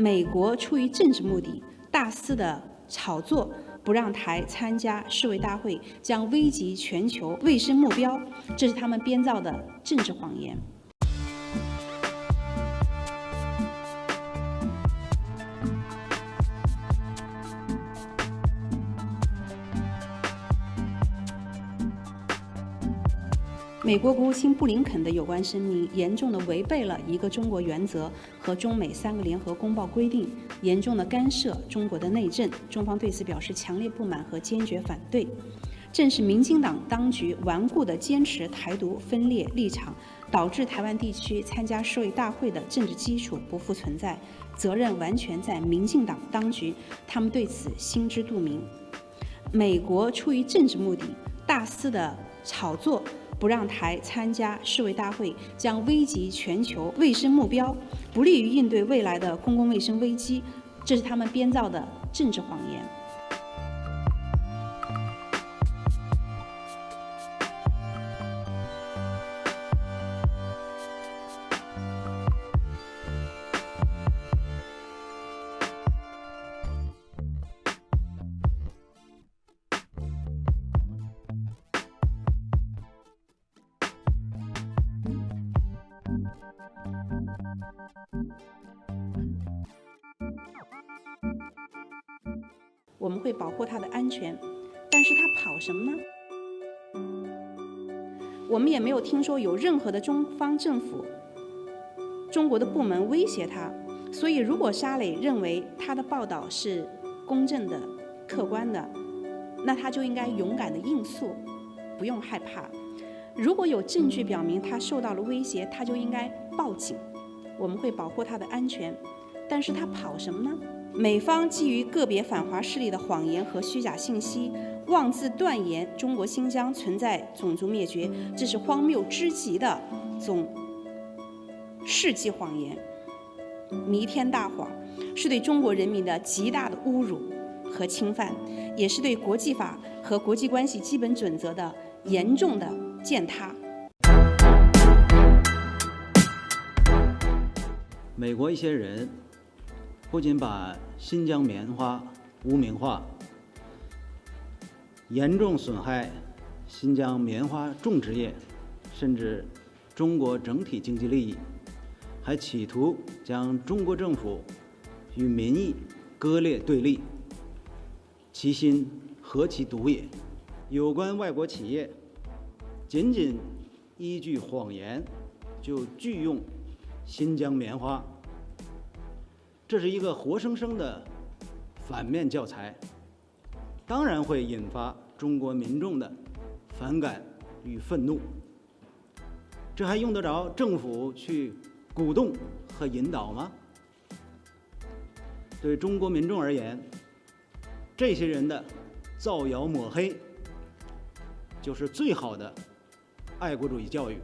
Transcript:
美国出于政治目的，大肆的炒作不让台参加世卫大会，将危及全球卫生目标，这是他们编造的政治谎言。美国国务卿布林肯的有关声明严重地违背了一个中国原则和中美3个联合公报规定，严重地干涉中国的内政。中方对此表示强烈不满和坚决反对。正是民进党当局顽固地坚持台独分裂立场，导致台湾地区参加世卫大会的政治基础不复存在，责任完全在民进党当局，他们对此心知肚明。美国出于政治目的，大肆的炒作不让台参加世卫大会，将危及全球卫生目标，不利于应对未来的公共卫生危机，这是他们编造的政治谎言。我们会保护他的安全，但是他跑什么呢？我们也没有听说有任何的中方政府、中国的部门威胁他。所以，如果沙磊认为他的报道是公正的、客观的，那他就应该勇敢的应诉，不用害怕。如果有证据表明他受到了威胁，他就应该报警。我们会保护他的安全，但是他跑什么呢？美方基于个别反华势力的谎言和虚假信息，妄自断言中国新疆存在种族灭绝，这是荒谬之极的世纪谎言，弥天大谎，是对中国人民的极大的侮辱和侵犯，也是对国际法和国际关系基本准则的严重的践踏。美国一些人不仅把新疆棉花污名化，严重损害新疆棉花种植业，甚至中国整体经济利益，还企图将中国政府与民意割裂对立，其心何其毒也！有关外国企业仅仅依据谎言就拒用新疆棉花，这是一个活生生的反面教材，当然会引发中国民众的反感与愤怒。这还用得着政府去鼓动和引导吗？对中国民众而言，这些人的造谣抹黑就是最好的爱国主义教育。